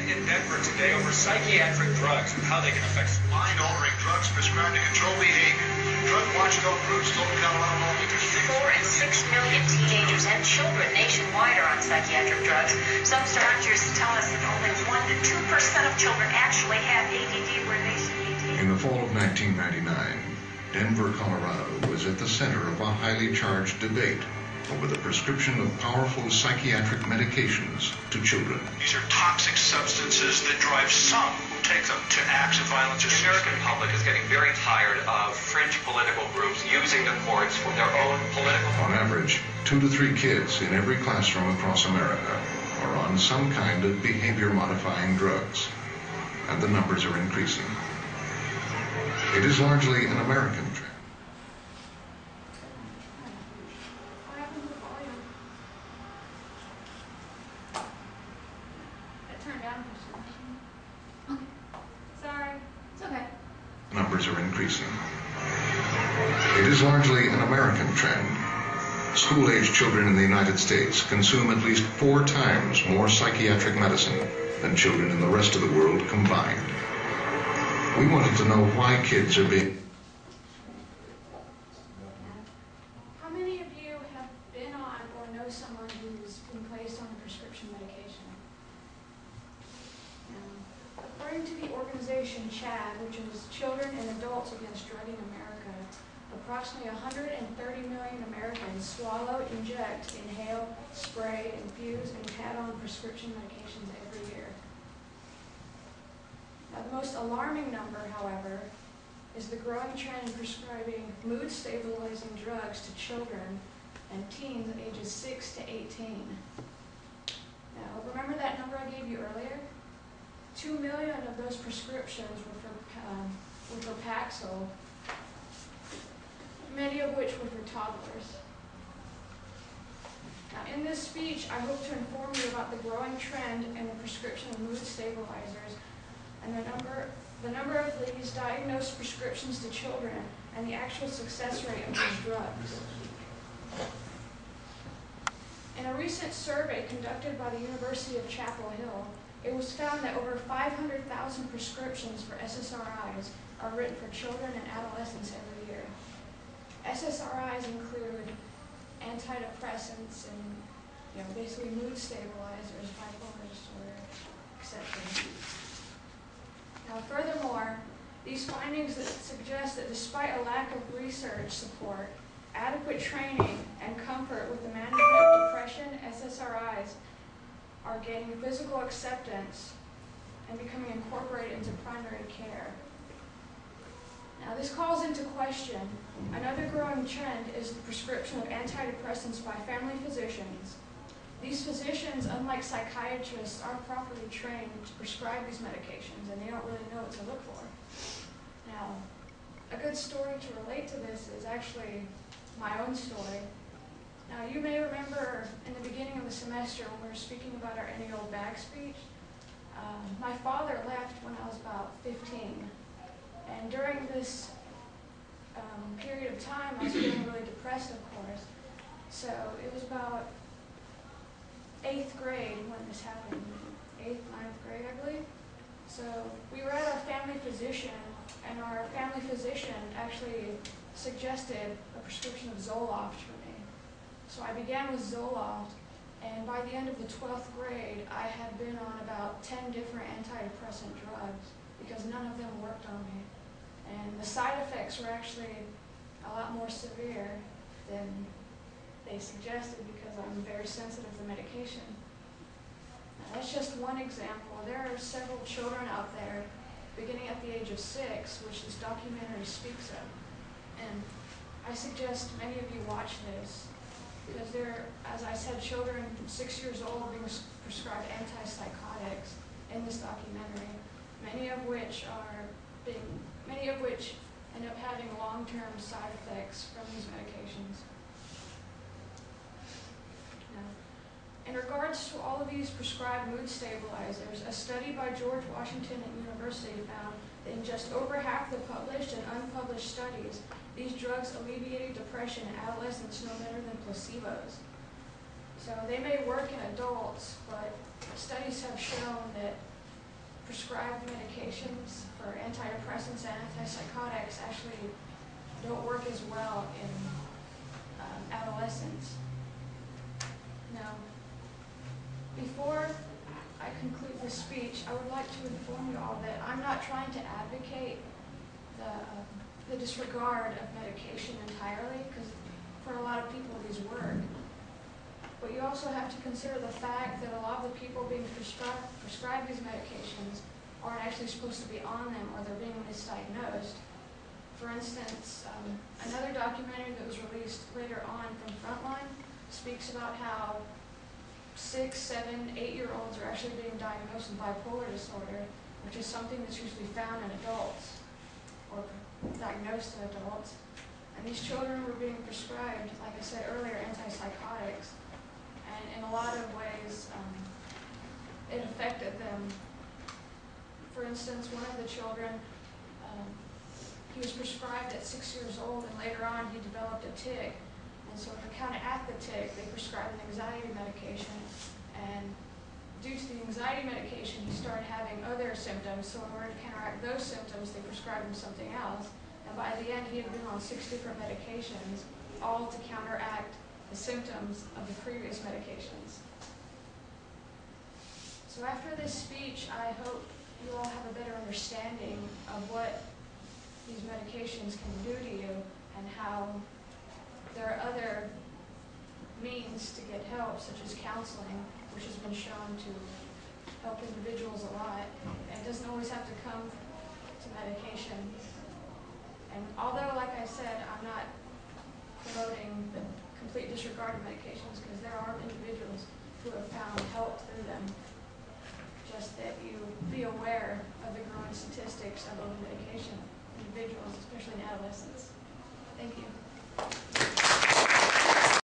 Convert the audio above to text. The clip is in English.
in Denver today over psychiatric drugs and how they can affect mind-altering drugs prescribed to control behavior. Drug watchdog groups told Colorado lawmakers 4 and 6 million teenagers and children nationwide are on psychiatric drugs. Some doctors tell us that only 1 to 2% of children actually have ADD where they should be. In the fall of 1999, Denver, Colorado was at the center of a highly charged debate over the prescription of powerful psychiatric medications to children. These are toxic substances that drive some who take them to acts of violence. The American public is getting very tired of fringe political groups using the courts for their own political... On average, 2 to 3 kids in every classroom across America are on some kind of behavior-modifying drugs, and the numbers are increasing. It is largely an American trend. Numbers are increasing. It is largely an American trend. School-age children in the United States consume at least 4 times more psychiatric medicine than children in the rest of the world combined. We wanted to know why kids are being... How many of you have been on or know someone who's been placed on a prescription medication? According to the organization CHAD, which is Children and Adults Against Drug in America, approximately 130 million Americans swallow, inject, inhale, spray, infuse, and add on prescription medications every year. Now, the most alarming number, however, is the growing trend in prescribing mood-stabilizing drugs to children and teens ages 6 to 18. Now, remember that number I gave you earlier? 2 million of those prescriptions were for Paxil, many of which were for toddlers. Now, in this speech, I hope to inform you about the growing trend in the prescription of mood stabilizers and the number of these diagnosed prescriptions to children and the actual success rate of these drugs. In a recent survey conducted by the University of Chapel Hill, it was found that over 500,000 prescriptions for SSRIs are written for children and adolescents every year. SSRIs include antidepressants and basically mood stabilizers, bipolar disorder, etc. Now, furthermore, these findings suggest that despite a lack of research support, adequate training, and comfort with the management of depression, SSRIs are gaining physical acceptance and becoming incorporated into primary care. Now, this calls into question another growing trend is the prescription of antidepressants by family physicians. These physicians, unlike psychiatrists, aren't properly trained to prescribe these medications, and they don't really know what to look for. Now, a good story to relate to this is actually my own story. Now, you may remember in the beginning of the semester when we were speaking about our annual bag speech, my father left when I was about 15. And during this period of time, I was feeling really depressed, of course. So it was about 8th grade when this happened, 8th, 9th grade, I believe. So we were at our family physician, and our family physician actually suggested a prescription of Zoloft for me. So I began with Zoloft, and by the end of the 12th grade, I had been on about 10 different antidepressant drugs because none of them worked on me. And the side effects were actually a lot more severe than they suggested because I'm very sensitive to medication. Now, that's just one example. There are several children out there beginning at the age of 6, which this documentary speaks of. And I suggest many of you watch this because there are, as I said, children 6 years old being prescribed antipsychotics in this documentary, many of which end up having long-term side effects from these medications. Now, in regards to all of these prescribed mood stabilizers, a study by George Washington University found that in just over half the published and unpublished studies, these drugs alleviated depression in adolescents no better than placebos. So they may work in adults, but studies have shown that prescribed medications for antidepressants and antipsychotics actually don't work as well in adolescents. Now, before I conclude this speech, I would like to inform you all that I'm not trying to advocate the disregard of medication entirely, because for a lot of people these work. But you also have to consider the fact that a lot of the people being prescribed these medications aren't actually supposed to be on them, or they're being misdiagnosed. For instance, another documentary that was released later on from Frontline speaks about how 6, 7, 8-year-olds are actually being diagnosed with bipolar disorder, which is something that's usually found in adults, or diagnosed in adults. And these children were being prescribed, like I said earlier, antipsychotics. And in a lot of ways, it affected them. For instance, one of the children, he was prescribed at 6 years old, and later on he developed a tic. And so to counteract the tic, they prescribed an anxiety medication. And due to the anxiety medication, he started having other symptoms. So in order to counteract those symptoms, they prescribed him something else. And by the end, he had been on 6 different medications, all to counteract the symptoms of the previous medications. So after this speech, I hope you all have a better understanding of what these medications can do to you, and how there are other means to get help, such as counseling, which has been shown to help individuals a lot. And it doesn't always have to come to medication. And although, like I said, I'm not promoting the complete disregard of medications, because there are individuals